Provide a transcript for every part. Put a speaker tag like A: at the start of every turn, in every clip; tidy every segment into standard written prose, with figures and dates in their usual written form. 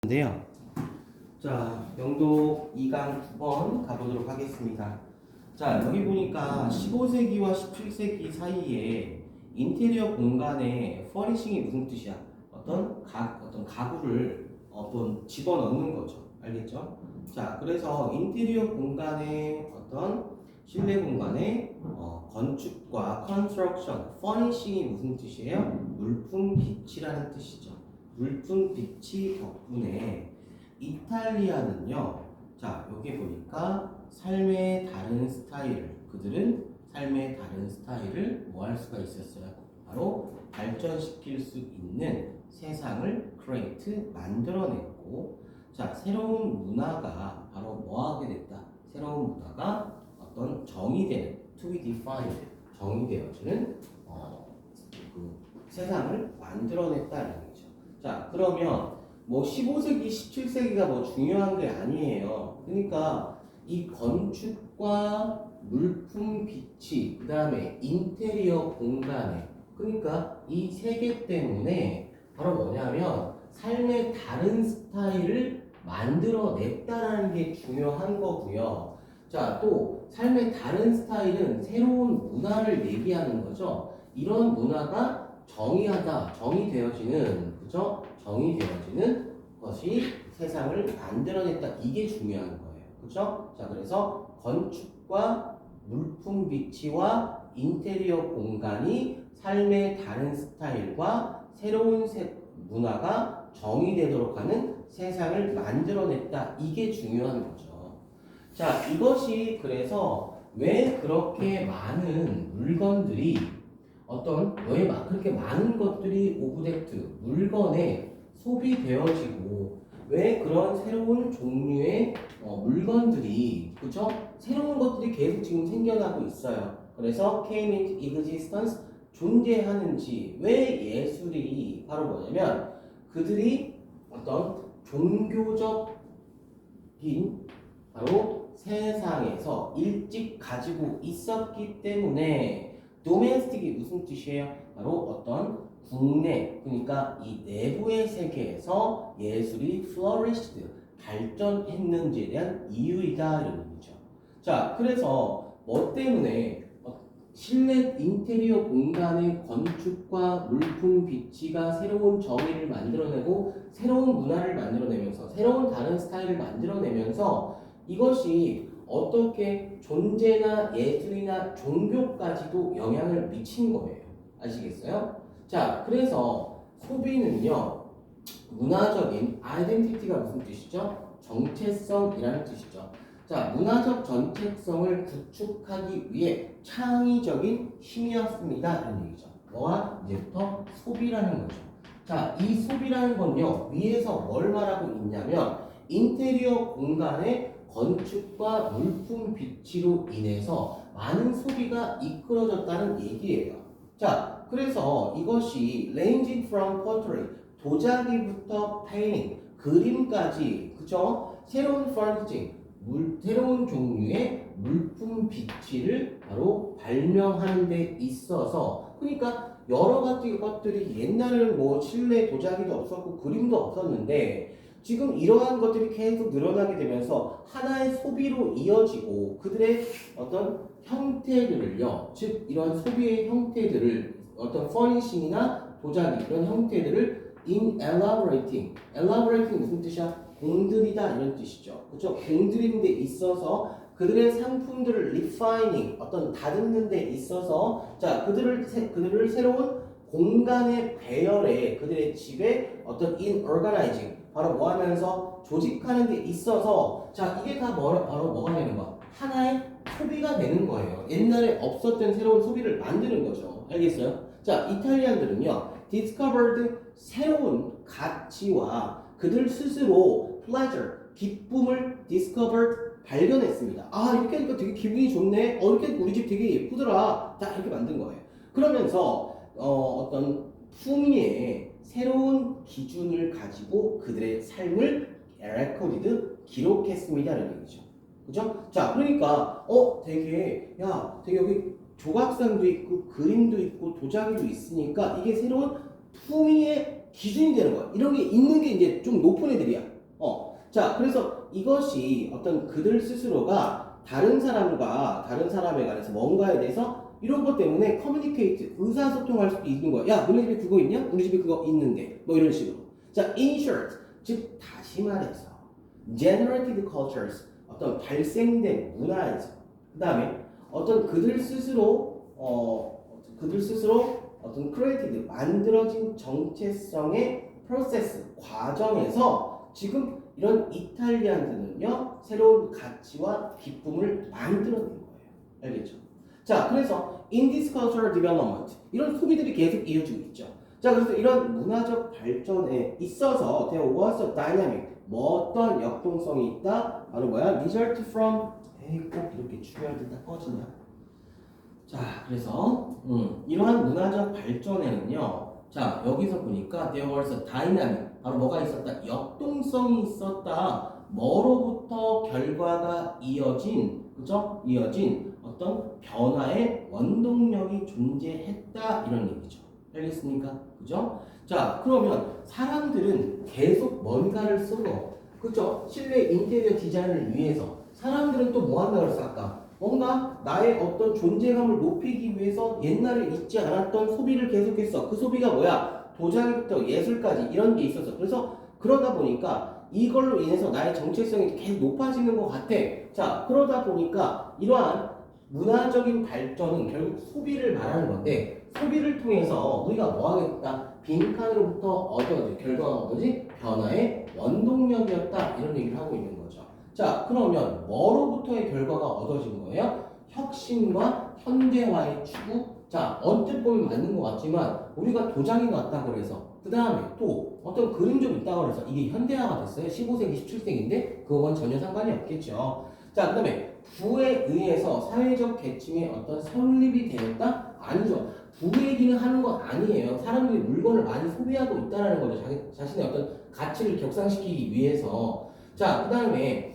A: 인데요. 자, 영독 2강 9번 가보도록 하겠습니다. 자, 여기 보니까 15세기와 17세기 사이에 인테리어 공간에 퍼니싱이 무슨 뜻이야? 어떤 가구를 집어넣는 거죠. 알겠죠? 자, 그래서 인테리어 공간에 실내 공간에 건축과 컨스트럭션, 퍼니싱이 무슨 뜻이에요? 물품 비치라는 뜻이죠. 물품 비치 덕분에 이탈리아는요, 자, 여기 보니까 삶의 다른 스타일을, 그들은 삶의 다른 스타일을 뭐 할 수가 있었어요? 바로 발전시킬 수 있는 세상을 크리에이트, 만들어냈고, 자, 새로운 문화가 바로 뭐 하게 됐다? 새로운 문화가 정의되는, to be defined, 정의되어지는 그 세상을 만들어냈다는 얘기죠. 자, 그러면 뭐 15세기, 17세기가 뭐 중요한 게 아니에요. 그러니까 이 건축과 물품 비치, 그 다음에 인테리어 공간에, 그러니까 이 세 개 때문에 바로 뭐냐면 삶의 다른 스타일을 만들어냈다라는 게 중요한 거고요. 자, 또 삶의 다른 스타일은 새로운 문화를 얘기하는 거죠. 이런 문화가 정의되어지는, 그죠? 정의되어지는 것이 세상을 만들어냈다. 이게 중요한 거예요. 그죠? 자, 그래서 건축과 물품 비치와 인테리어 공간이 삶의 다른 스타일과 새로운 문화가 정의되도록 하는 세상을 만들어냈다. 이게 중요한 거죠. 자, 이것이 그래서 왜 그렇게 많은 물건들이 왜 그렇게 많은 것들이 오브젝트, 물건에 소비되어지고 왜 그런 새로운 종류의 물건들이, 그죠? 새로운 것들이 계속 지금 생겨나고 있어요. 그래서 came into existence, 존재하는지, 왜 예술이 바로 뭐냐면 그들이 종교적인 바로 세상에서 일찍 가지고 있었기 때문에 도메스틱이 무슨 뜻이에요? 바로 국내, 그러니까 이 내부의 세계에서 예술이 flourished, 발전했는지에 대한 이유이다 이런 의미죠. 자, 그래서 뭐 때문에 실내 인테리어 공간의 건축과 물품 비치가 새로운 정의를 만들어내고 새로운 문화를 만들어내면서 새로운 다른 스타일을 만들어내면서 이것이 어떻게 존재나 예술이나 종교까지도 영향을 미친 거예요. 아시겠어요? 자, 그래서 소비는요, 문화적인 아이덴티티가 무슨 뜻이죠? 정체성이라는 뜻이죠. 자, 문화적 정체성을 구축하기 위해 창의적인 힘이었습니다. 이런 얘기죠. 뭐가 이제부터 소비라는 거죠. 자, 이 소비라는 건요, 위에서 뭘 말하고 있냐면 인테리어 공간의 건축과 물품 비치로 인해서 많은 소비가 이끌어졌다는 얘기예요. 자, 그래서 이것이 ranging from pottery, 도자기부터 painting, 그림까지, 그죠? 새로운 furnishing, 새로운 종류의 물품 비치를 바로 발명하는 데 있어서, 그러니까 여러 가지 것들이 옛날에는 뭐 실내 도자기도 없었고 그림도 없었는데 지금 이러한 것들이 계속 늘어나게 되면서 하나의 소비로 이어지고 그들의 형태들을요, 즉 이런 소비의 형태들을 퍼니싱이나 도자기 이런 형태들을 elaborating 무슨 뜻이야? 공들이다 이런 뜻이죠. 그렇죠? 공들이는 데 있어서 그들의 상품들을 refining 다듬는 데 있어서 자, 그들을 새로운 공간의 배열에 그들의 집에 in organizing 바로 뭐 하면서 조직하는 데 있어서 자, 이게 다 바로 뭐가 되는 거야? 하나의 소비가 되는 거예요. 옛날에 없었던 새로운 소비를 만드는 거죠. 알겠어요? 자, 이탈리안들은요, discovered 새로운 가치와 그들 스스로 pleasure 기쁨을 discovered 발견했습니다. 아, 이렇게 하니까 되게 기분이 좋네. 이렇게 우리 집 되게 예쁘더라. 다 이렇게 만든 거예요. 그러면서 품위의 새로운 기준을 가지고 그들의 삶을 recorded 기록했습니다라는 얘기죠. 그죠? 자, 그러니까 되게 여기 조각상도 있고 그림도 있고 도자기도 있으니까 이게 새로운 품위의 기준이 되는 거야. 이런 게 있는 게 이제 좀 높은 애들이야. 자, 그래서 이것이 어떤 그들 스스로가 다른 사람에 관해서 뭔가에 대해서 이런 것 때문에 커뮤니케이트, 의사소통할 수도 있는 거야. 야, 너네 집에 그거 있냐? 우리 집에 그거 있는데. 뭐 이런 식으로. 자, in short, 즉 다시 말해서 generated cultures, 어떤 발생된 문화에서 그 다음에 어떤 그들 스스로 어떤 created, 만들어진 정체성의 프로세스, 과정에서 지금 이런 이탈리안들은요 새로운 가치와 기쁨을 만들어낸 거예요. 알겠죠? 자, 그래서 in this cultural development 이런 소비들이 계속 이어지고 있죠. 자, 그래서 이런 문화적 발전에 있어서 there was a dynamic, 뭐 어떤 역동성이 있다? 바로 뭐야? result from, 꼭 이렇게 중요할 때 딱 꺼지냐? 자, 그래서 이러한 문화적 발전에는요, 자, 여기서 보니까 there was a dynamic, 바로 뭐가 있었다? 역동성이 있었다. 뭐로부터 결과가 이어진, 그죠? 이어진 어떤 변화의 원동력이 존재했다, 이런 얘기죠. 알겠습니까? 그죠? 자, 그러면 사람들은 계속 뭔가를 쓰고, 그죠? 실내 인테리어 디자인을 위해서 사람들은 또 뭐 한다고 그랬어, 아까? 뭔가 나의 어떤 존재감을 높이기 위해서 옛날에 있지 않았던 소비를 계속했어. 그 소비가 뭐야? 도자기부터 예술까지 이런 게 있었어. 그래서 그러다 보니까 이걸로 인해서 나의 정체성이 계속 높아지는 것 같아. 자, 그러다 보니까 이러한 문화적인 발전은 결국 소비를 말하는 건데, 소비를 통해서 우리가 뭐 하겠다? 빈칸으로부터 얻어지, 결과가 얻어지 변화의 원동력이었다, 이런 얘기를 하고 있는 거죠. 자, 그러면 뭐로부터의 결과가 얻어진 거예요? 혁신과 현대화의 추구. 자, 언뜻 보면 맞는 것 같지만 우리가 도자기가 왔다고 그래서 그 다음에 또 어떤 그림 좀 있다고 그래서 이게 현대화가 됐어요. 15세기, 17세기인데 그건 전혀 상관이 없겠죠. 자, 그 다음에 부에 의해서 사회적 계층의 어떤 설립이 되었다? 아니죠. 부의 얘기는 하는 건 아니에요. 사람들이 물건을 많이 소비하고 있다는 거죠. 자신의 어떤 가치를 격상시키기 위해서. 자, 그 다음에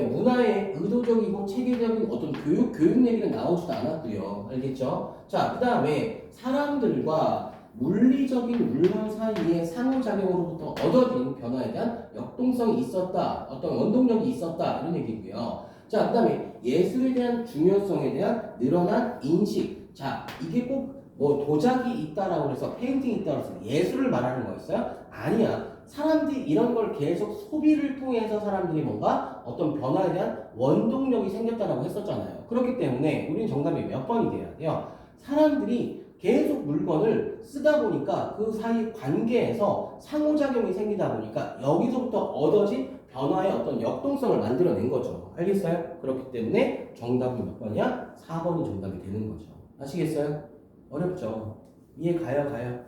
A: 문화의 의도적이고 체계적인 어떤 교육 얘기는 나오지도 않았고요. 알겠죠? 자, 그 다음에 사람들과 물리적인 물건 사이의 상호작용으로부터 얻어진 변화에 대한 역동성이 있었다. 어떤 원동력이 있었다. 이런 얘기고요. 자, 그 다음에 예술에 대한 중요성에 대한 늘어난 인식. 자, 이게 꼭 뭐 도자기 있다라고 해서 페인팅 있다고 해서 예술을 말하는 거였어요? 아니야. 사람들이 이런 걸 계속 소비를 통해서 사람들이 뭔가 어떤 변화에 대한 원동력이 생겼다라고 했었잖아요. 그렇기 때문에 우리는 정답이 몇 번이 돼야 돼요? 사람들이 계속 물건을 쓰다 보니까 그 사이 관계에서 상호작용이 생기다 보니까 여기서부터 얻어진 변화의 어떤 역동성을 만들어낸 거죠. 알겠어요? 그렇기 때문에 정답이 몇 번이야? 4번이 정답이 되는 거죠. 아시겠어요? 어렵죠? 이해 가요?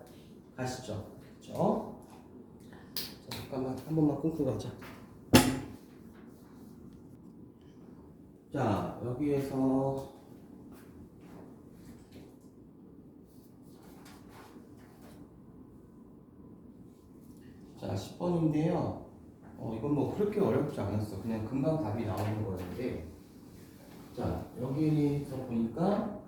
A: 가시죠? 그렇죠? 잠깐만 한 번만 끊고 가자. 자, 여기에서 자, 10번인데요. 이건 뭐 그렇게 어렵지 않았어. 그냥 금방 답이 나오는 거였는데, 자, 여기서 보니까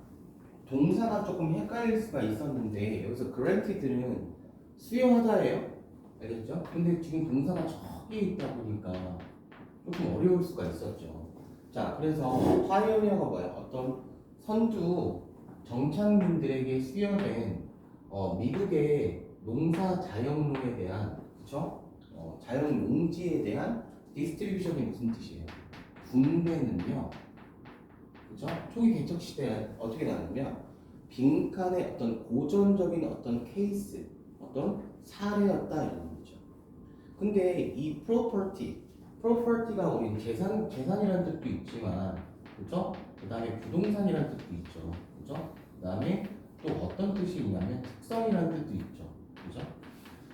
A: 동사가 조금 헷갈릴 수가 있었는데, 여기서 granted는 수용하다예요. 알겠죠? 근데 지금 동사가 저기 있다 보니까 조금 어려울 수가 있었죠. 자, 그래서 파이오니어가 뭐야? 어떤 선두 정착민들에게 수여된 미국의 농사 자영농에 대한, 그쵸? 자영농지에 대한 디스트리뷰션이 무슨 뜻이에요? 분배는요, 그죠? 초기 개척 시대에 어떻게 나냐면 빈칸의 어떤 고전적인 어떤 케이스, 어떤 사례였다 이런 거죠. 근데 이 프로퍼티가 우리 재산이라는 뜻도 있지만, 그죠? 그 다음에 부동산이라는 뜻도 있죠. 그죠? 그 다음에 또 어떤 뜻이 있냐면 특성이라는 뜻도 있죠. 그죠?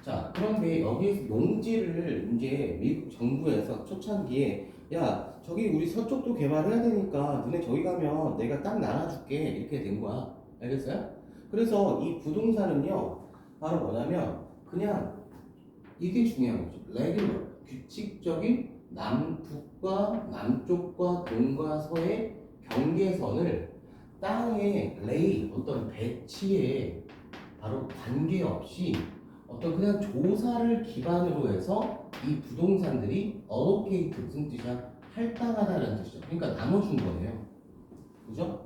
A: 자, 그런데 여기에서 농지를 이제 미국 정부에서 초창기에 야, 저기 우리 서쪽도 개발해야 되니까 너네 저기 가면 내가 딱 나눠줄게 이렇게 된 거야. 알겠어요? 그래서 이 부동산은요 바로 뭐냐면 그냥 이게 중요한 거죠. 레귤러, 규칙적인 남북과 남쪽과 동과 서의 경계선을 땅의 레이, 어떤 배치에 바로 관계없이 어떤 그냥 조사를 기반으로 해서 이 부동산들이 allocate 무슨 뜻이야? 할당하다는 뜻이죠. 그러니까 나눠준 거예요. 그죠?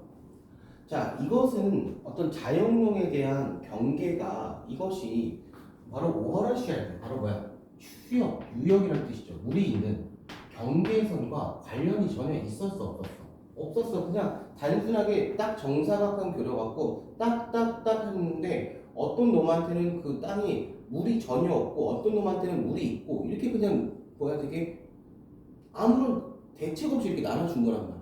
A: 자, 이것은 어떤 자연용에 대한 경계가 이것이 바로 오버러시할 때 바로 뭐야? 추역, 유역이라는 뜻이죠. 물이 있는 경계선과 관련이 전혀 있었어, 없었어? 없었어. 그냥 단순하게 딱 정사각형 그려갖고 딱딱딱 했는데 어떤 놈한테는 그 땅이 물이 전혀 없고 어떤 놈한테는 물이 있고 이렇게 그냥 뭐야 되게 아무런 대책 없이 이렇게 나눠준 거란 말이야.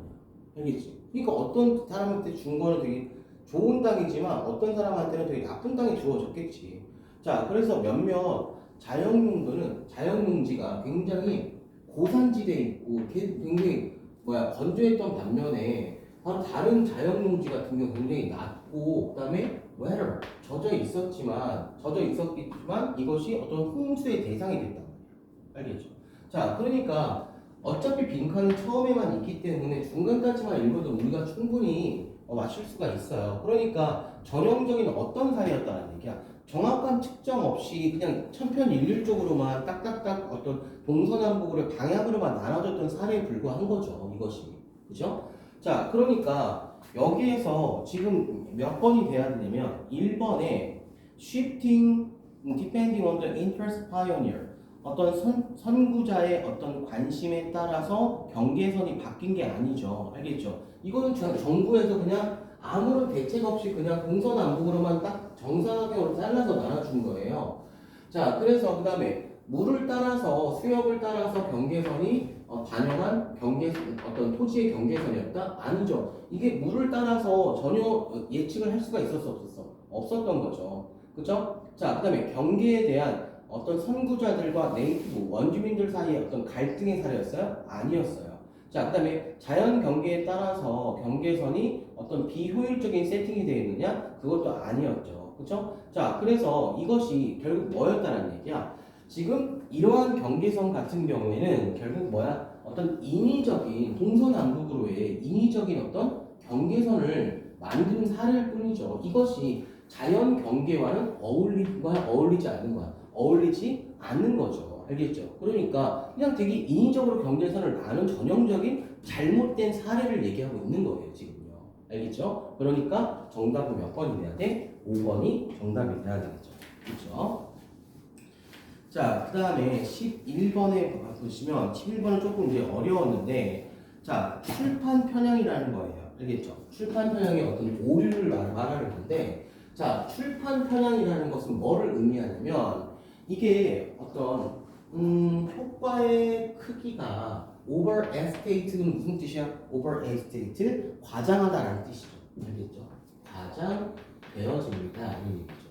A: 알겠지? 그러니까 어떤 사람한테 준 거는 되게 좋은 땅이지만 어떤 사람한테는 되게 나쁜 땅이 주어졌겠지. 자, 그래서 몇몇 자연농도는 자연농지가 굉장히 고산지대에 있고 굉장히 뭐야 건조했던 반면에 바로 다른 자연농지 같은 경우 굉장히 낮고 그다음에 weather 젖어 있었겠지만 이것이 어떤 홍수의 대상이 됐단 말이야. 알겠죠? 자, 그러니까 어차피 빈칸은 처음에만 있기 때문에 중간까지만 읽어도 우리가 충분히 맞출 수가 있어요. 그러니까 전형적인 어떤 사이였다는 얘기야. 정확한 측정 없이 그냥 천편일률적으로만 딱딱딱 어떤 동서남북으로 방향으로만 나눠졌던 사례에 불과한 거죠. 이것이. 그죠? 자, 그러니까 여기에서 지금 몇 번이 돼야 되냐면 1번에 shifting depending on the interest pioneer 어떤 선구자의 어떤 관심에 따라서 경계선이 바뀐 게 아니죠. 알겠죠? 이거는 정부에서 그냥 아무런 대책 없이 그냥 동서남북으로만 딱 정사각형으로 잘라서 나눠준 거예요. 자, 그래서 그 다음에 물을 따라서 수역을 따라서 경계선이 반영한 어떤 토지의 경계선이었다? 아니죠. 이게 물을 따라서 전혀 예측을 할 수가 있었어, 없었어? 없었던 거죠. 그죠? 자, 그 다음에 경계에 대한 어떤 선구자들과 네이티브 원주민들 사이의 어떤 갈등의 사례였어요? 아니었어요. 자, 그 다음에 자연 경계에 따라서 경계선이 어떤 비효율적인 세팅이 되어 있느냐? 그것도 아니었죠. 그쵸? 자, 그래서 이것이 결국 뭐였다는 얘기야? 지금 이러한 경계선 같은 경우에는 결국 뭐야? 어떤 인위적인 동서남북으로의 인위적인 어떤 경계선을 만드는 사례일 뿐이죠. 이것이 자연 경계와는 어울리는 거야? 어울리지 않는 거야? 어울리지 않는 거죠. 알겠죠? 그러니까 그냥 되게 인위적으로 경계선을 나눈 전형적인 잘못된 사례를 얘기하고 있는 거예요. 지금요. 알겠죠? 그러니까 정답은 몇 번이 돼야 돼? 5번이 정답이 돼야 되겠죠. 그렇죠? 자, 그 다음에 11번에 보시면 11번은 조금 이제 어려웠는데 자, 출판 편향이라는 거예요. 알겠죠? 출판 편향의 어떤 오류를 말하는 건데 자, 출판 편향이라는 것은 뭐를 의미하냐면 이게 어떤 효과의 크기가 overestate는 무슨 뜻이야? overestate 과장하다라는 뜻이죠. 알겠죠? 과장되어집니다. 이 얘기죠.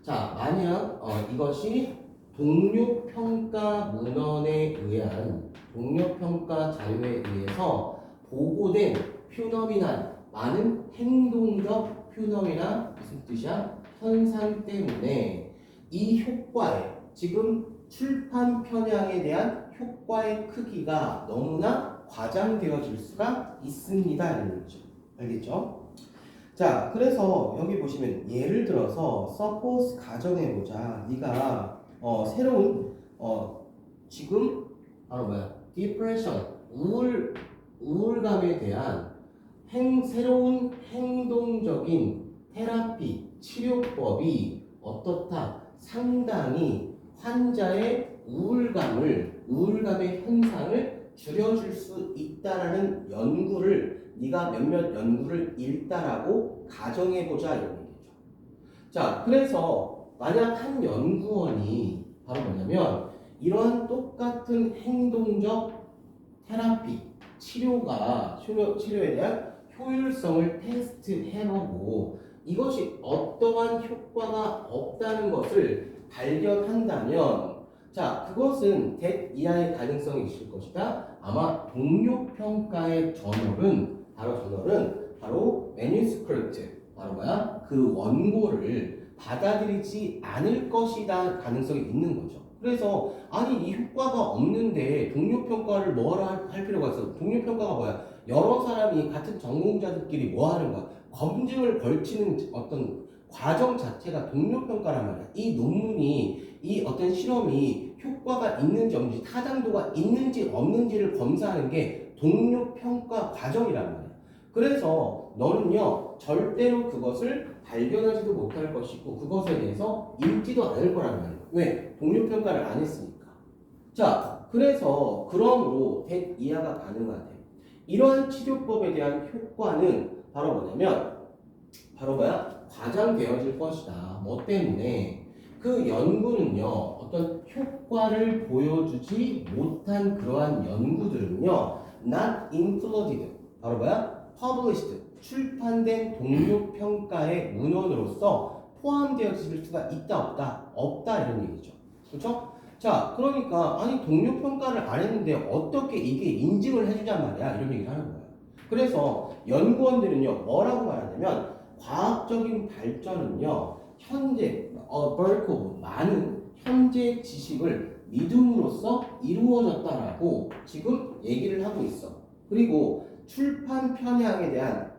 A: 자, 만약 이것이 동료평가 문헌에 의한 동료평가 자료에 의해서 보고된 퓨너미난 많은 행동적 퓨너미나 무슨 뜻이야? 현상 때문에 이 효과에 지금 출판 편향에 대한 효과의 크기가 너무나 과장되어질 수가 있습니다. 이런 거죠. 알겠죠? 자, 그래서 여기 보시면 예를 들어서 suppose 가정해보자. 네가 새로운 지금 바로 뭐야? depression 우울감에 대한 새로운 행동적인 테라피 치료법이 어떻다? 상당히 환자의 우울감의 현상을 줄여줄 수 있다라는 연구를 네가 몇몇 연구를 읽다라고 가정해보자 이런 얘기죠. 자, 그래서 만약 한 연구원이 바로 뭐냐면 이러한 똑같은 행동적 테라피 치료에 대한 효율성을 테스트해보고 이것이 어떠한 효과가 없다는 것을 발견한다면 자, 그것은 that 이하의 가능성이 있을 것이다. 아마 동료평가의 저널은 바로 manuscript 바로 뭐야? 그 원고를 받아들이지 않을 것이다 가능성이 있는 거죠. 그래서 아니 이 효과가 없는데 동료평가를 뭐하러 할 필요가 있어? 동료평가가 뭐야? 여러 사람이 같은 전공자들끼리 뭐 하는 거야? 검증을 걸치는 어떤 과정 자체가 동료평가란 말이야. 이 논문이 이 어떤 실험이 효과가 있는지 없는지 타당도가 있는지 없는지를 검사하는 게 동료평가 과정이란 말이야. 그래서 너는요 절대로 그것을 발견하지도 못할 것이고 그것에 대해서 읽지도 않을 거란 말이야. 왜? 동료평가를 안 했으니까. 자, 그래서 그러므로 대 이하가 가능하대. 이러한 치료법에 대한 효과는 바로 뭐냐면 바로 뭐야? 과장되어질 것이다. 뭐 때문에? 그 연구는요 어떤 효과를 보여주지 못한 그러한 연구들은요 not included 바로 뭐야? published 출판된 동료 평가의 문헌으로서 포함되어질 수가 있다 없다? 없다 이런 얘기죠. 그렇죠? 자, 그러니까 아니 동료 평가를 안 했는데 어떻게 이게 인증을 해주냔 말이야 이런 얘기를 하는 거예요. 그래서 연구원들은요 뭐라고 말하냐면 과학적인 발전은요 현재 벌크 많은 현재 지식을 믿음으로써 이루어졌다라고 지금 얘기를 하고 있어. 그리고 출판 편향에 대한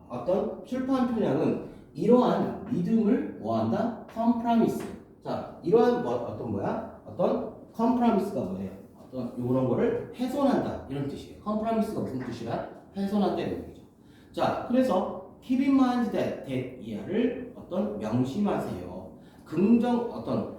A: 어떤 출판 편향은 이러한 믿음을 뭐한다? 컴프라미스. 자, 이러한 어떤 컴프라미스가 뭐예요? 어떤 이런 거를 훼손한다 이런 뜻이에요. 컴프라미스가 무슨 뜻이야? 훼손한다는 얘기죠. 자, 그래서 keep in mind that 이하를 어떤 명심하세요. 긍정 어떤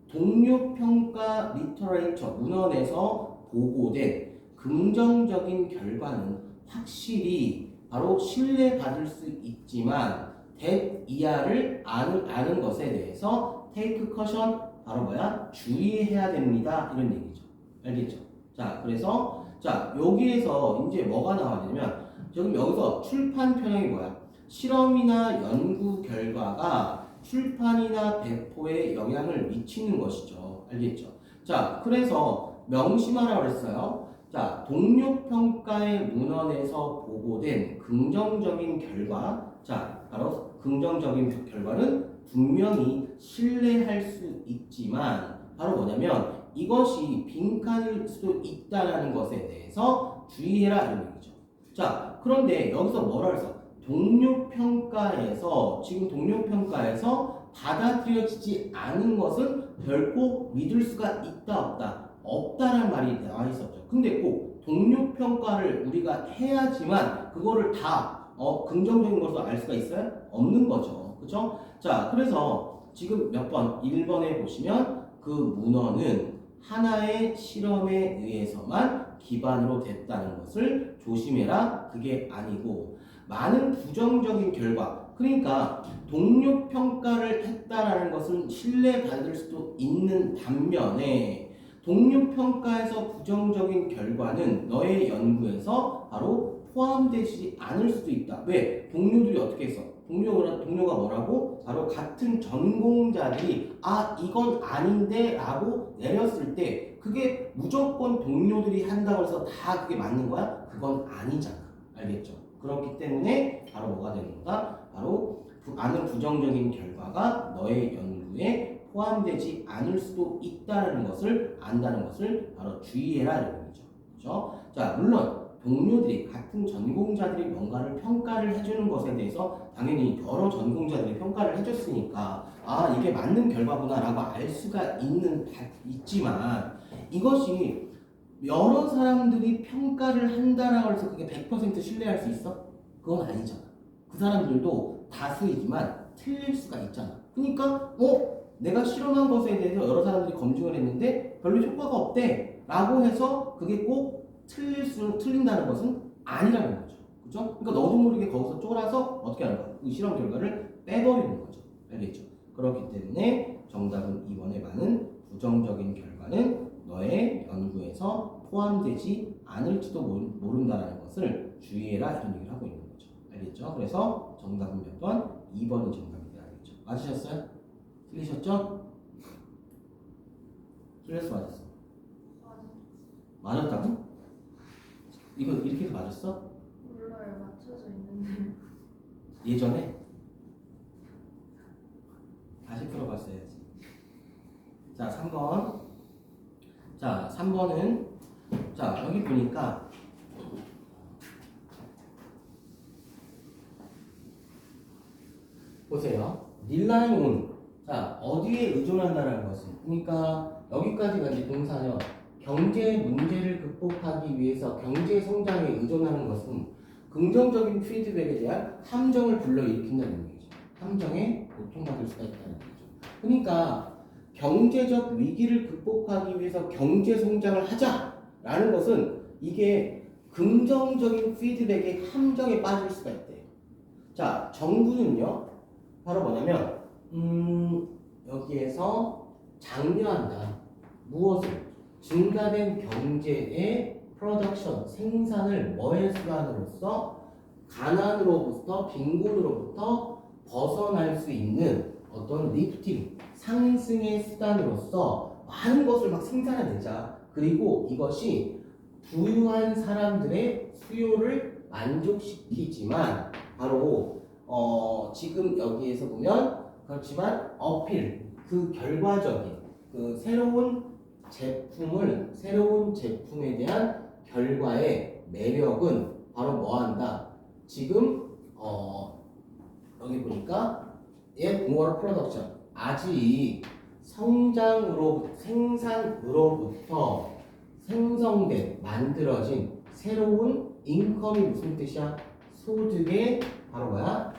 A: 동료 평가 리터레이처 문헌에서 보고된 긍정적인 결과는 확실히 바로 신뢰받을 수 있지만 that 이하를 아는 것에 대해서 take caution 바로 뭐야? 주의해야 됩니다. 이런 얘기죠. 알겠죠? 자, 그래서 자, 여기에서 이제 뭐가 나와냐면 지금 여기서 출판 편향이 뭐야? 실험이나 연구 결과가 출판이나 배포에 영향을 미치는 것이죠. 알겠죠? 자, 그래서 명심하라고 그랬어요. 자, 동료 평가의 문헌에서 보고된 긍정적인 결과, 자, 바로 긍정적인 결과는 분명히 신뢰할 수 있지만 바로 뭐냐면 이것이 빈칸일 수도 있다는 것에 대해서 주의해라 이런 얘기죠. 자, 그런데 여기서 뭐라 그랬어? 동료 평가에서 지금 동료 평가에서 받아들여지지 않은 것은 결코 믿을 수가 있다 없다 없다라는 말이 나와 있었죠. 근데 꼭 동료 평가를 우리가 해야지만 그거를 다 긍정적인 것으로 알 수가 있어요? 없는 거죠. 그렇죠? 자, 그래서 지금 몇 번 1번에 보시면 그 문헌은 하나의 실험에 의해서만 기반으로 됐다는 것을 조심해라. 그게 아니고 많은 부정적인 결과 그러니까 동료 평가를 했다라는 것은 신뢰받을 수도 있는 반면에 동료 평가에서 부정적인 결과는 너의 연구에서 바로 포함되지 않을 수도 있다. 왜? 동료들이 어떻게 했어? 동료가 뭐라고? 바로 같은 전공자들이 이건 아닌데 라고 내렸을 때 그게 무조건 동료들이 한다고 해서 다 그게 맞는 거야? 그건 아니잖아. 알겠죠? 그렇기 때문에 바로 뭐가 되는 거다? 바로 아는 부정적인 결과가 너의 연구에 포함되지 않을 수도 있다는 것을 안다는 것을 바로 주의해라 이런 얘기죠. 그렇죠? 자, 물론 동료들이 같은 전공자들이 뭔가를 평가를 해주는 것에 대해서 당연히 여러 전공자들이 평가를 해줬으니까 이게 맞는 결과구나라고 알 수가 있지만 이것이 여러 사람들이 평가를 한다라고 해서 그게 100% 신뢰할 수 있어? 그건 아니잖아. 그 사람들도 다수이지만 틀릴 수가 있잖아. 그러니까 내가 실험한 것에 대해서 여러 사람들이 검증을 했는데 별로 효과가 없대 라고 해서 그게 꼭 틀린다는 것은 아니라는 거죠. 그죠? 그러니까 너도 모르게 거기서 쫄아서 어떻게 하는 거야? 그 실험 결과를 빼버리는 거죠. 알겠죠? 그렇기 때문에 정답은 2번에 많은 부정적인 결과는 너의 연구에서 포함되지 않을지도 모른다는 것을 주의해라 이런 얘기를 하고 있는 거죠. 알겠죠? 그래서 정답은 몇 번? 2번이 정답이 되겠죠. 맞으셨어요? 틀리셨죠? 틀렸어 맞았어? 맞았다고? 이거 이렇게 해서 맞았어?
B: 몰라요. 맞춰져 있는데.
A: 예전에? 다시 풀어봤어야지. 자, 3번. 자, 3번은 자, 여기 보니까 보세요. rely on. 자, 어디에 의존한다는 것은? 그러니까 여기까지가 이제 동사죠. 경제 문제를 극복하기 위해서 경제 성장에 의존하는 것은 긍정적인 피드백에 대한 함정을 불러일으킨다는 얘기죠. 함정에 고통받을 수가 있다는 얘기죠. 그러니까 경제적 위기를 극복하기 위해서 경제 성장을 하자라는 것은 이게 긍정적인 피드백의 함정에 빠질 수가 있대요. 자, 정부는요, 바로 뭐냐면, 여기에서 장려한다. 무엇을? 증가된 경제의 프로덕션, 생산을 뭐의 수단으로서 가난으로부터, 빈곤으로부터 벗어날 수 있는 어떤 리프팅, 상승의 수단으로서 많은 것을 막 생산해내자. 그리고 이것이 부유한 사람들의 수요를 만족시키지만 바로 지금 여기에서 보면 그렇지만 어필, 그 결과적인 그 새로운 제품에 대한 결과의 매력은 바로 뭐한다? 지금 여기 보니까 yet more production, 아직 생산으로부터 생성된, 만들어진 새로운 인컴이 무슨 뜻이야? 소득에 바로 뭐야?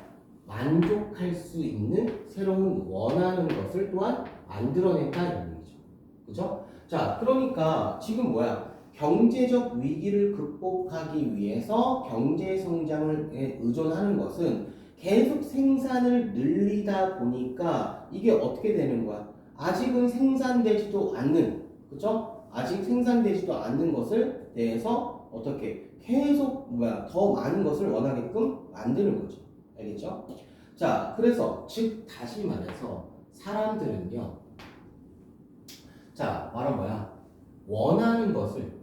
A: 만족할 수 있는 새로운 원하는 것을 또한 만들어낸다 이런 얘기죠. 그죠? 자, 그러니까 지금 뭐야? 경제적 위기를 극복하기 위해서 경제 성장을 의존하는 것은 계속 생산을 늘리다 보니까 이게 어떻게 되는 거야? 아직은 생산되지도 않는, 그죠? 아직 생산되지도 않는 것을 대해서 어떻게 계속 더 많은 것을 원하게끔 만드는 거죠. 알겠죠? 자, 그래서 즉 다시 말해서 사람들은요, 자, 바로 원하는 것을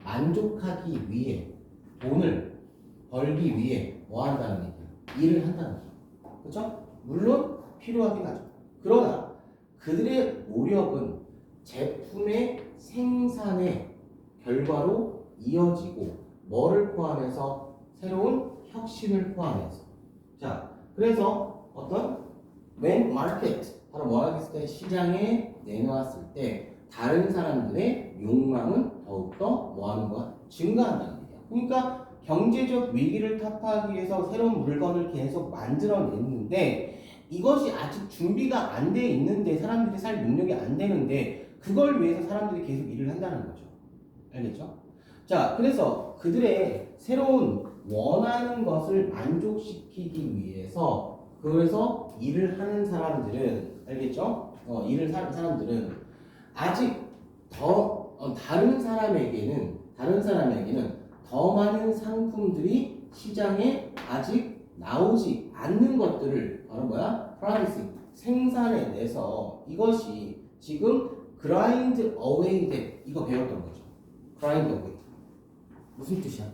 A: 만족하기 위해 돈을 벌기 위해 뭐 한다는 얘기야? 일을 한다는 거죠. 그죠? 물론 필요하긴 하죠. 그러나 그들의 노력은 제품의 생산의 결과로 이어지고 뭐를 포함해서 새로운 혁신을 포함해서 자 그래서 어떤 when market 바로 뭐 하겠을 때 시장에 내놓았을 때 다른 사람들의 욕망은 더욱더 뭐 하는 거야? 증가한다는 얘기야. 그러니까 경제적 위기를 타파하기 위해서 새로운 물건을 계속 만들어냈는데 이것이 아직 준비가 안 돼 있는데 사람들이 살 능력이 안 되는데 그걸 위해서 사람들이 계속 일을 한다는 거죠. 알겠죠? 자, 그래서 그들의 새로운 원하는 것을 만족시키기 위해서 그래서 일을 하는 사람들은 알겠죠? 일을 하는 사람들은 아직 더 다른 사람에게는 더 많은 상품들이 시장에 아직 나오지 않는 것들을 바로 프로듀싱 생산해내서 이것이 지금 grind away that 이거 배웠던 거죠. grind away 무슨 뜻이야?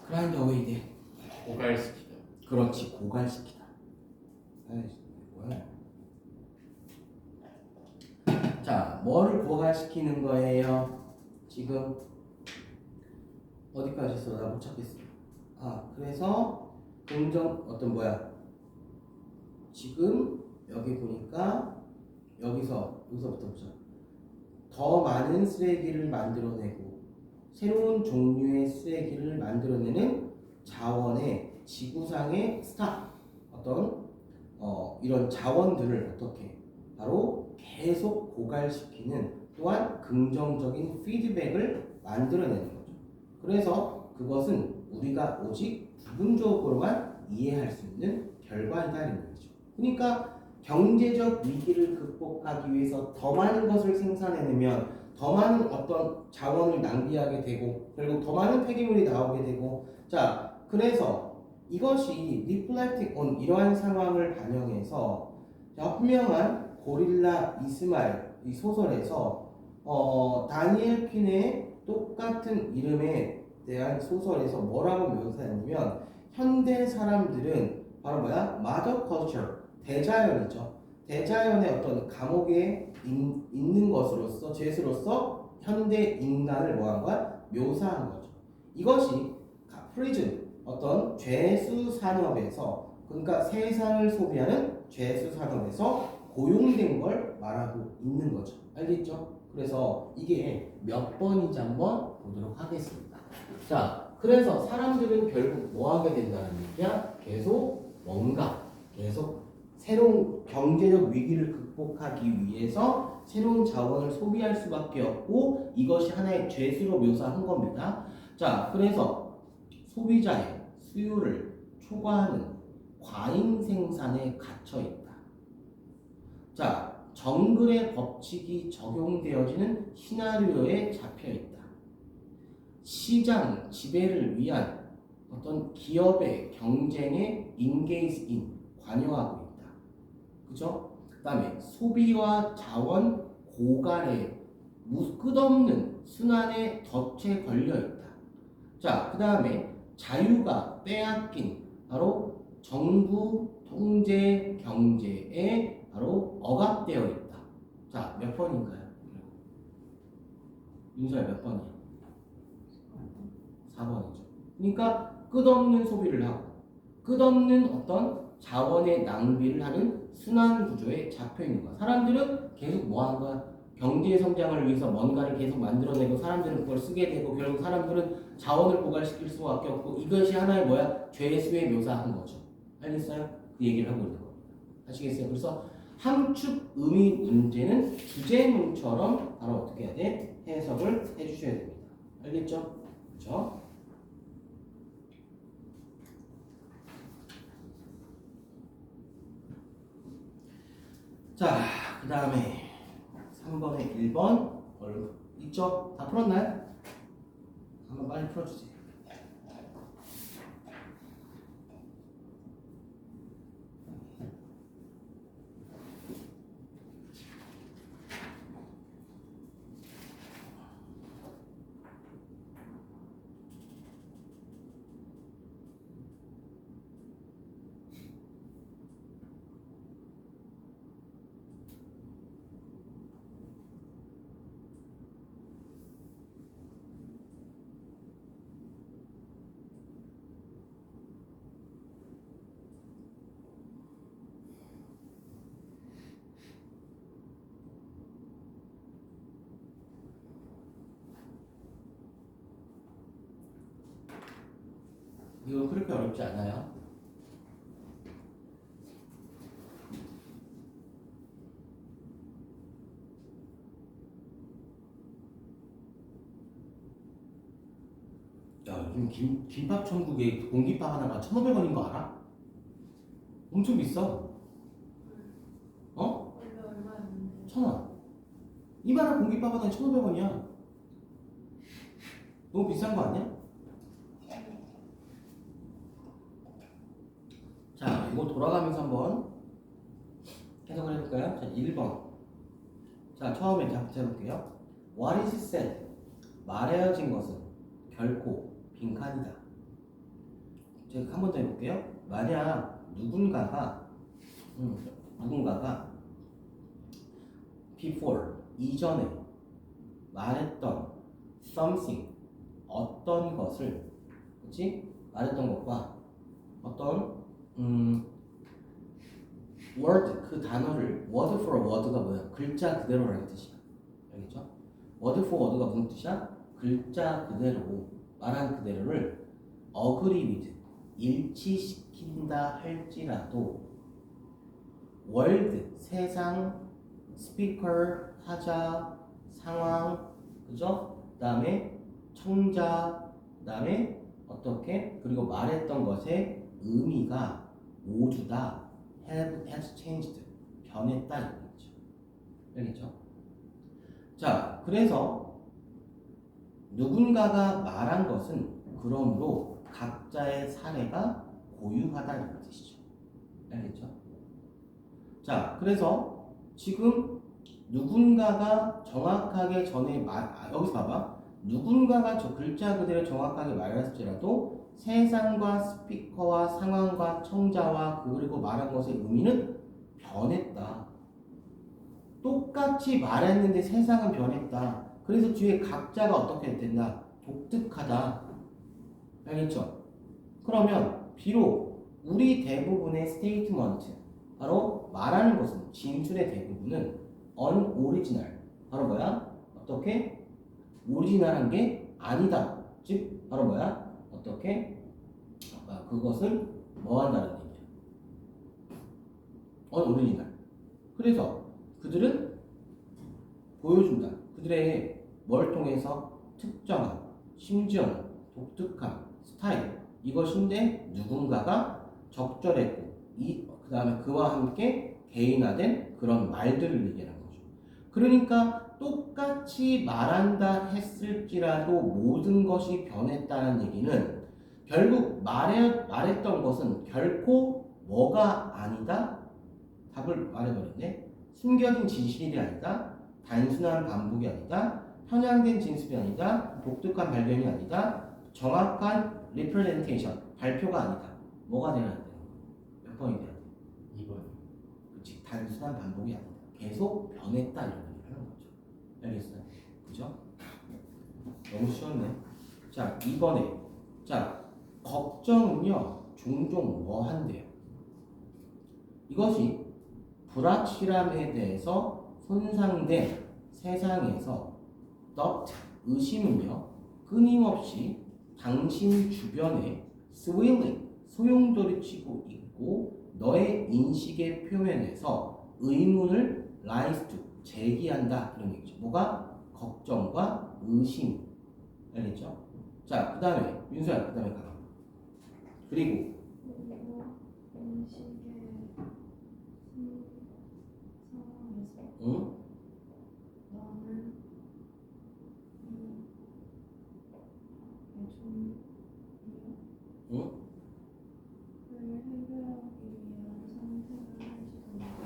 A: grind away that
C: 고갈시키다.
A: 그렇지, 고갈시키다. 아이씨, 뭐야? 자, 뭐를 고갈시키는 거예요? 지금 어디까지 있어? 나 못 찾겠어. 그래서 어떤 지금 여기 보니까 여기서부터 보자. 더 많은 쓰레기를 만들어내고 새로운 종류의 쓰레기를 만들어내는 자원의 지구상의 이런 자원들을 어떻게 바로 계속 고갈시키는 또한 긍정적인 피드백을 만들어내는 거죠. 그래서 그것은 우리가 오직 부분적으로만 이해할 수 있는 결과이다는 거죠. 그러니까 경제적 위기를 극복하기 위해서 더 많은 것을 생산해내면 더 많은 어떤 자원을 낭비하게 되고 결국 더 많은 폐기물이 나오게 되고 자 그래서 이것이 reflecting on 이러한 상황을 반영해서 현명한 고릴라 이스마일 이 소설에서 다니엘 핀의 똑같은 이름에 대한 소설에서 뭐라고 묘사했냐면 현대 사람들은 바로 mother culture 대자연이죠. 대자연의 어떤 감옥에 있는 것으로서 죄수로서 현대 인간을 뭐한 거야? 묘사한 거죠. 이것이 프리즌 어떤 죄수 산업에서, 그러니까 세상을 소비하는 죄수 산업에서 고용된 걸 말하고 있는 거죠. 알겠죠? 그래서 이게 몇 번인지 한번 보도록 하겠습니다. 자, 그래서 사람들은 결국 뭐 하게 된다는 얘기야? 계속 새로운 경제적 위기를 극복하기 위해서 새로운 자원을 소비할 수밖에 없고, 이것이 하나의 죄수로 묘사한 겁니다. 자, 그래서 소비자의 수요를 초과하는 과잉 생산에 갇혀 있다. 자, 정글의 법칙이 적용되어지는 시나리오에 잡혀 있다. 시장 지배를 위한 어떤 기업의 경쟁에 engage in, 관여하고 있다. 그죠? 그 다음에 소비와 자원 고갈의 끝없는 순환에 덫에 걸려 있다. 자, 그 다음에 자유가 빼앗긴 바로 정부 통제 경제에 바로 억압되어 있다. 자, 몇 번인가요? 윤서야 몇 번이야? 4번이죠. 그러니까 끝없는 소비를 하고 끝없는 어떤 자원의 낭비를 하는 순환 구조에 잡혀 있는 거야. 사람들은 계속 뭐 하는 거야? 경제 성장을 위해서 뭔가를 계속 만들어내고 사람들은 그걸 쓰게 되고 결국 사람들은 자원을 고갈시킬 수밖에 없고, 이것이 하나의 뭐야? 죄수에 묘사한 거죠. 알겠어요? 그 얘기를 하고 있는 겁니다. 아시겠어요? 그래서 함축 의미 문제는 주제문처럼 바로 어떻게 해야 돼? 해석을 해주셔야 됩니다. 알겠죠? 그렇죠? 자, 그 다음에 3번에 1번 있죠? 다 풀었나요? 한번 빨리 풀어주세요. 이거 그렇게 어렵지 않아요. 야, 요즘 김밥 천국에 공깃밥 하나가 1,500원인 거 알아? 엄청 비싸. 어?
B: 원래 얼마였는데?
A: 1,000원. 이만한 공깃밥 하나에 1,500원이야. 너무 비싼 거 아니야? 자, 이거 돌아가면서 한번 해석을 해볼까요? 자, 1번. 자, 처음에 작부터 해볼게요. What is said? 말해진 것은 결코 빈칸이다. 제가 한 번 더 해볼게요. 만약 누군가가 before, 이전에 말했던 something, 어떤 것을, 그치? 말했던 것과 어떤 word, 그 단어를 word for word가 뭐야? 글자 그대로라는 뜻이야. 알겠죠? word for word가 무슨 뜻이야? 글자 그대로, 말한 그대로를 agree with, 일치시킨다 할지라도 world, 세상, speaker, 타자, 상황, 그죠? 그 다음에 청자, 그 다음에 어떻게? 그리고 말했던 것의 의미가 모두 다 has changed, 변했다 이거죠. 알겠죠? 자, 그래서 누군가가 말한 것은 그러므로 각자의 사례가 고유하다는 뜻이죠. 알겠죠? 자, 그래서 지금 누군가가 정확하게 전에 여기서 봐봐. 누군가가 저 글자 그대로 정확하게 말했을지라도 세상과 스피커와 상황과 청자와 그리고 말한 것의 의미는 변했다. 똑같이 말했는데 세상은 변했다. 그래서 뒤에 각자가 어떻게 된다? 독특하다. 알겠죠? 그러면 비록 우리 대부분의 스테이트먼트 바로 말하는 것은 진술의 대부분은 unoriginal 바로 뭐야? 어떻게? 오리지널한 게 아니다. 즉 바로 뭐야? 어떻게? 그것을 뭐 한다는 얘기야? unoriginal. 그래서 그들은 보여준다. 그들의 뭘 통해서? 특정한, 심지어는 독특한 스타일. 이것인데 누군가가 적절했고 그 다음에 그와 함께 개인화된 그런 말들을 얘기하는 거죠. 그러니까 똑같이 말한다 했을지라도 모든 것이 변했다는 얘기는 결국 말했던 것은 결코 뭐가 아니다? 답을 말해버렸네. 숨겨진 진실이 아니다. 단순한 반복이 아니다. 편향된 진술이 아니다. 독특한 발견이 아니다. 정확한 representation, 발표가 아니다. 뭐가 돼야 돼? 몇 번이 돼야 돼?
C: 2번.
A: 그렇지. 단순한 반복이 아니다. 계속 변했다 이런 얘기를 하는 거죠. 알겠어요? 그죠? 너무 쉬웠네. 자, 2번에 자, 걱정은요 종종 뭐 한대요? 이것이 불확실함에 대해서 손상된 세상에서 doubt, 의심은요 끊임없이 당신 주변에 swirling, 소용돌이치고 있고 너의 인식의 표면에서 의문을 rise to, 제기한다 이런 얘기죠. 뭐가? 걱정과 의심. 알겠죠? 자, 그 다음에 윤수야, 그 다음에 가라. 그리고
B: 인식의 상황에서
A: 응?
B: 나는
A: 응?
B: 해결하기 위한 선택을 할지도 모르고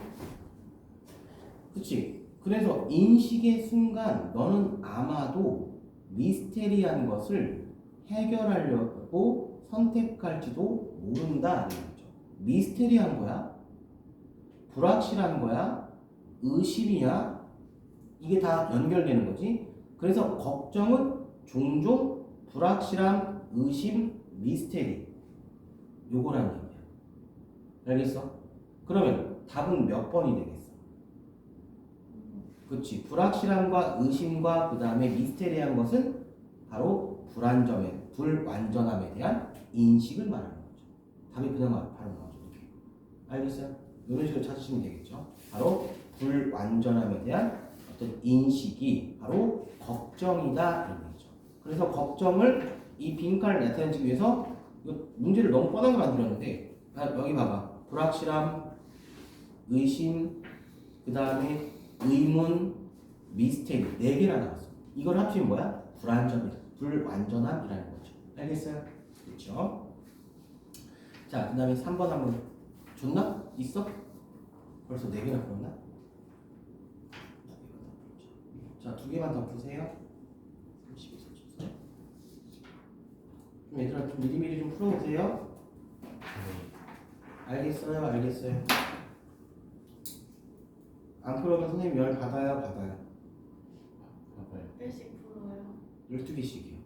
A: 그치? 그래서 인식의 순간 너는 아마도 미스테리한 것을 해결하려고 선택할지도 모른다 이런 거죠. 미스테리한 거야? 불확실한 거야? 의심이야? 이게 다 연결되는 거지. 그래서 걱정은 종종 불확실함, 의심, 미스테리 요거라는 얘기야. 알겠어? 그러면 답은 몇 번이 되겠어? 그렇지. 불확실함과 의심과 그 다음에 미스테리한 것은 바로 불완전함에 대한 인식을 말하는 거죠. 답이 그냥 바로 나오죠. 이렇게. 알겠어요? 이런 식으로 찾으시면 되겠죠. 바로 불완전함에 대한 어떤 인식이 바로 걱정이다 이런 얘기죠. 그래서 걱정을 이 빈칸을 나타내기 위해서 이거 문제를 너무 뻔하게 만들었는데 여기 봐봐. 불확실함, 의심, 그 다음에 의문, 미스테리 4개나 나왔어. 이걸 합치면 뭐야? 불완전함이라는 거죠. 알겠어요? 그렇죠? 자, 그 다음에 3번 한번 줬나? 있어? 벌써 4개나 풀었나? 자, 2개만 더 푸세요. 32, 34. 좀 얘들아 좀 미리미리 좀 풀어보세요. 알겠어요? 알겠어요? 안 풀으면 선생님 열 받아요? 받아요?
C: 봐봐요.
B: 일씩 풀어요.
A: 12개씩이요.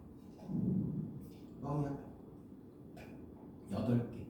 A: 뻥이야. 8개.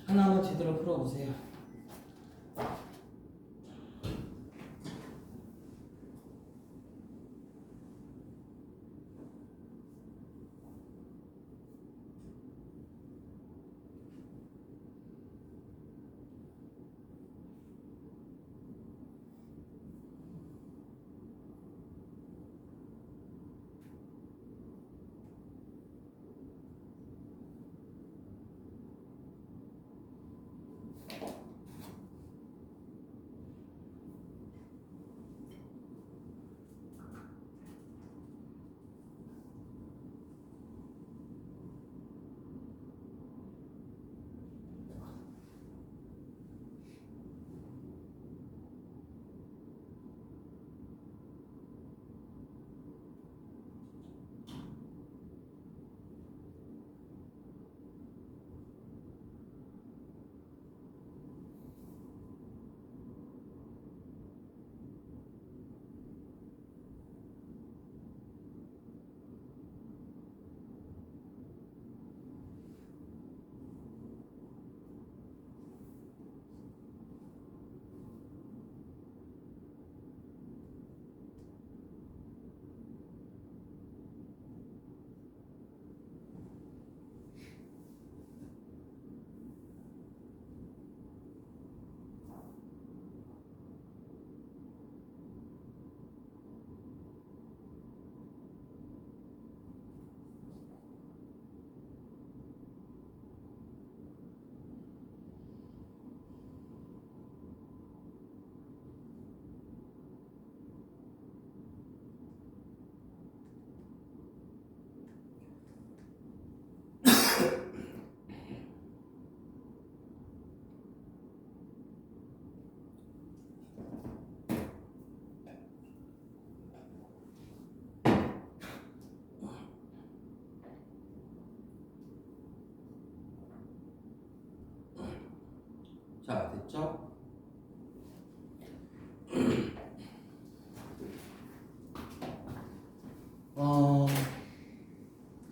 A: 하나하나 제대로 풀어보세요. 자, 됐죠?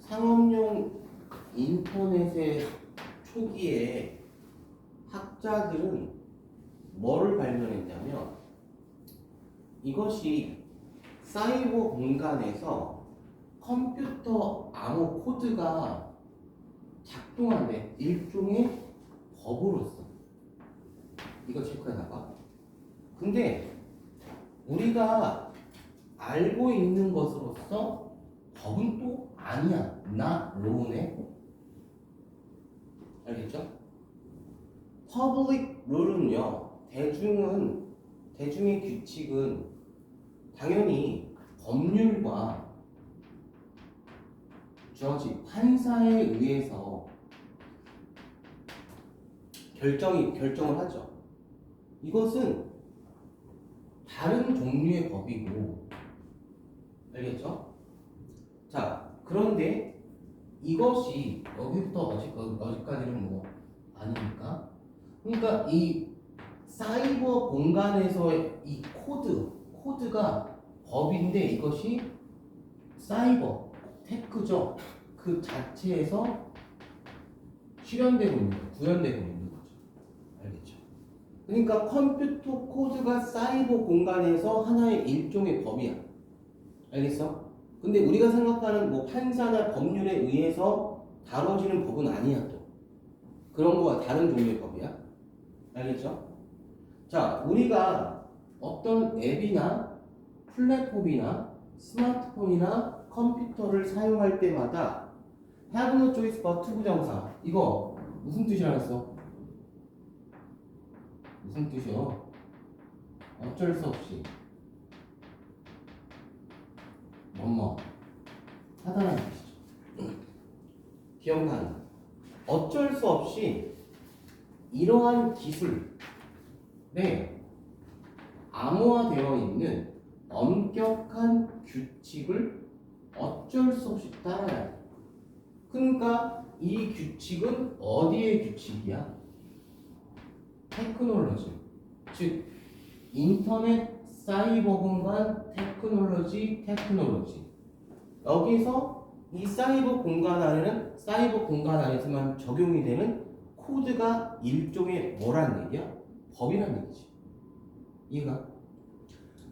A: 상업용 인터넷의 초기에 학자들은 뭐를 발견했냐면 이것이 사이버 공간에서 컴퓨터 암호 코드가 작동하는데 일종의 버그로서 이거 체크해놔봐. 근데 우리가 알고 있는 것으로서 법은 또 아니야. not law네. 알겠죠? public rule은요. 대중의 규칙은 당연히 법률과 저지 판사에 의해서 결정을 하죠. 이것은 다른 종류의 법이고, 알겠죠? 자, 그런데 이것이 여기부터 어디까지는 뭐 아니니까. 그러니까 이 사이버 공간에서의 이 코드가 법인데 이것이 사이버 테크죠. 그 자체에서 실현되고 있는 거, 구현되고 있는 거죠. 알겠죠? 그러니까 컴퓨터 코드가 사이버 공간에서 하나의 일종의 법이야. 알겠어? 근데 우리가 생각하는 뭐 판사나 법률에 의해서 다뤄지는 법은 아니야 또. 그런 거와 다른 종류의 법이야. 알겠죠? 자, 우리가 어떤 앱이나 플랫폼이나 스마트폰이나 컴퓨터를 사용할 때마다 have no choice but 부정사 이거 무슨 뜻이라 했어? 무슨 뜻이요? 어쩔 수 없이 뭐뭐 하다는 뜻이죠. 기억나는 어쩔 수 없이 이러한 기술에 암호화되어 있는 엄격한 규칙을 어쩔 수 없이 따라야 돼. 그러니까 이 규칙은 어디의 규칙이야? 테크놀로지, 즉 인터넷 사이버 공간 테크놀로지 여기서 이 사이버 공간 안에서만 적용이 되는 코드가 일종의 뭐라는 얘기야? 법이라는 얘기지. 이해가?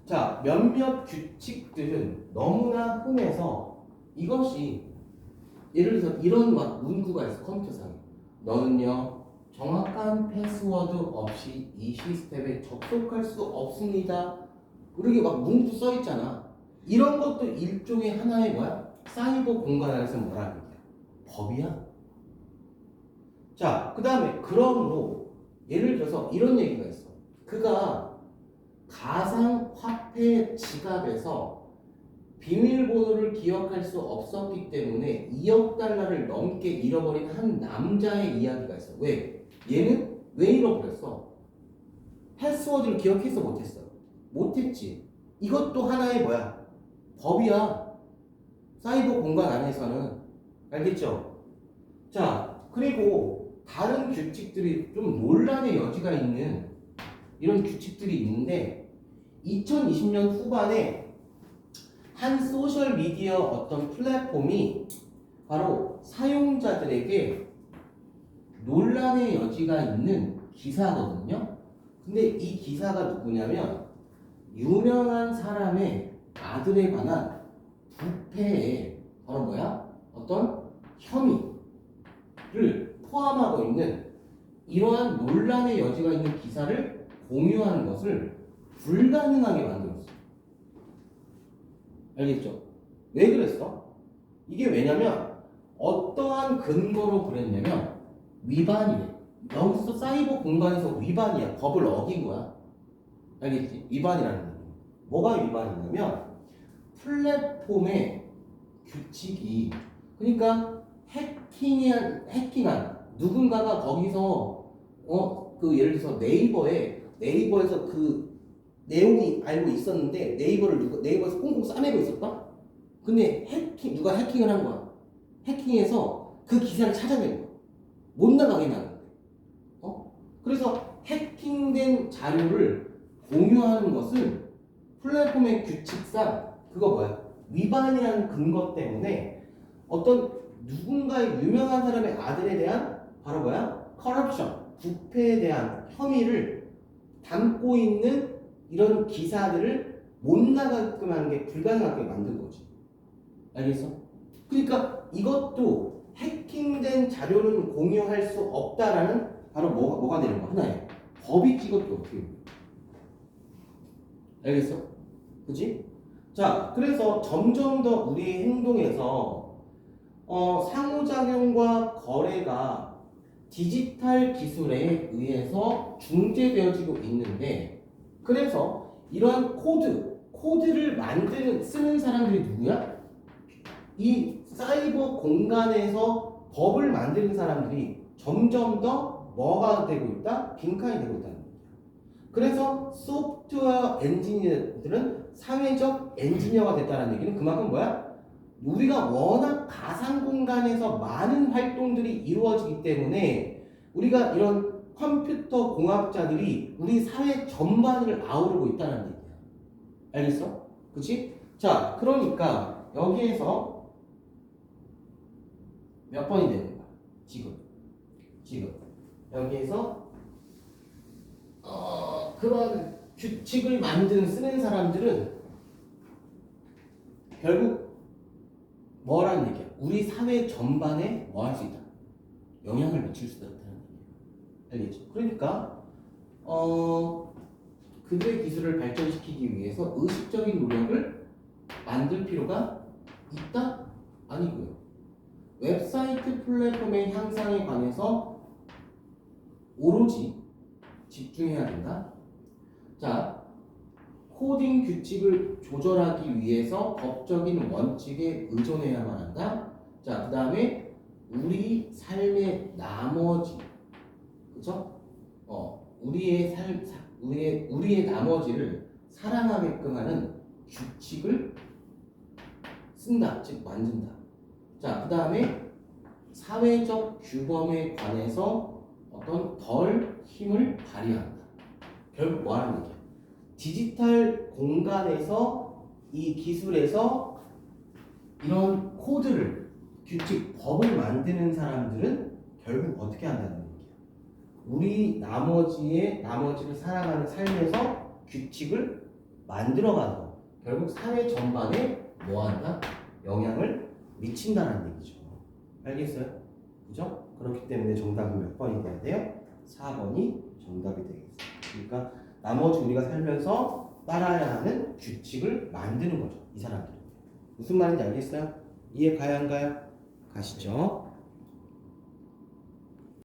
A: 자, 몇몇 규칙들은 너무나 흔해서 이것이 예를 들어서 이런 막 문구가 있어 컴퓨터상에. 너는요 정확한 패스워드 없이 이 시스템에 접속할 수 없습니다. 그렇게 막 문구 써 있잖아. 이런 것도 일종의 하나의 뭐야? 사이버 공간 안에서 뭐라는 얘기야? 법이야. 자, 그 다음에 그러므로 예를 들어서 이런 얘기가 있어. 그가 가상화폐 지갑에서 비밀번호를 기억할 수 없었기 때문에 2억 달러를 넘게 잃어버린 한 남자의 이야기가 있어. 왜? 얘는 왜 잃어버렸어? 패스워드를 기억했어 못했어? 못했지. 이것도 하나의 뭐야? 법이야. 사이버 공간 안에서는. 알겠죠? 자, 그리고 다른 규칙들이 좀 논란의 여지가 있는 이런 규칙들이 있는데 2020년 후반에 한 소셜미디어 어떤 플랫폼이 바로 사용자들에게 논란의 여지가 있는 기사거든요. 근데 이 기사가 누구냐면 유명한 사람의 아들에 관한 부패에 바로 뭐야? 어떤 혐의를 포함하고 있는 이러한 논란의 여지가 있는 기사를 공유하는 것을 불가능하게 만들었어. 알겠죠? 왜 그랬어? 이게 왜냐면 어떠한 근거로 그랬냐면 위반이래. 여기서 사이버 공간에서 위반이야. 법을 어긴 거야. 알겠지? 위반이라는 거. 뭐가 위반이냐면 플랫폼의 규칙이 그러니까 해킹한 누군가가 거기서 그 예를 들어서 네이버에서 그 내용이 알고 있었는데 네이버에서 꽁꽁 싸매고 있었다? 근데 누가 해킹을 한 거야. 해킹해서 그 기사를 찾아낸 거야. 못 나가게 하는데. 그래서 해킹된 자료를 공유하는 것은 플랫폼의 규칙상 그거 뭐야? 위반이라는 근거 때문에 어떤 누군가의 유명한 사람의 아들에 대한 바로 뭐야? 커럽션, 부패에 대한 혐의를 담고 있는 이런 기사들을 못 나가게끔 하는 게 불가능하게 만든 거지. 알겠어? 그러니까 이것도 해킹된 자료는 공유할 수 없다라는 바로 뭐가 되는 거 하나예요. 법이 이것도 어떻게 돼? 알겠어? 그치? 자, 그래서 점점 더 우리의 행동에서 상호작용과 거래가 디지털 기술에 의해서 중재되어지고 있는데 그래서 이러한 코드를 쓰는 사람들이 누구야? 이 사이버 공간에서 법을 만드는 사람들이 점점 더 뭐가 되고 있다? 빈칸이 되고 있다는 거예요. 그래서 소프트웨어 엔지니어들은 사회적 엔지니어가 됐다는 얘기는 그만큼 뭐야? 우리가 워낙 가상 공간에서 많은 활동들이 이루어지기 때문에 우리가 이런 컴퓨터 공학자들이 우리 사회 전반을 아우르고 있다는 얘기야. 알겠어? 그치? 자, 그러니까 여기에서 몇 번이 되는 거야? 지금 여기에서 그런 규칙을 쓰는 사람들은 결국 뭐라는 얘기야? 우리 사회 전반에 뭐 할 수 있다? 영향을 미칠 수 있다는 얘기야. 알겠죠? 그러니까 그들의 기술을 발전시키기 위해서 의식적인 노력을 만들 필요가 있다? 아니고요. 웹사이트 플랫폼의 향상에 관해서 오로지 집중해야 된다. 자, 코딩 규칙을 조절하기 위해서 법적인 원칙에 의존해야만 한다. 자, 그 다음에 우리 삶의 나머지, 그죠? 우리의 나머지를 사랑하게끔 하는 규칙을 쓴다, 즉 만든다. 자, 그 다음에 사회적 규범에 관해서 어떤 덜 힘을 발휘한다. 결국 뭐 하는 얘기야? 디지털 공간에서 이 기술에서 이런 규칙, 법을 만드는 사람들은 결국 어떻게 한다는 얘기야? 우리 나머지를 살아가는 삶에서 규칙을 만들어가는 거. 결국 사회 전반에 뭐한다? 영향을 미친다는 얘기죠. 알겠어요? 그죠? 그렇기 때문에 정답은 몇 번이 돼야 돼요? 4번이 정답이 되겠어요. 그러니까 나머지 우리가 살면서 따라야 하는 규칙을 만드는 거죠. 이 사람들은. 무슨 말인지 알겠어요? 이해 가야 안 가요? 가시죠.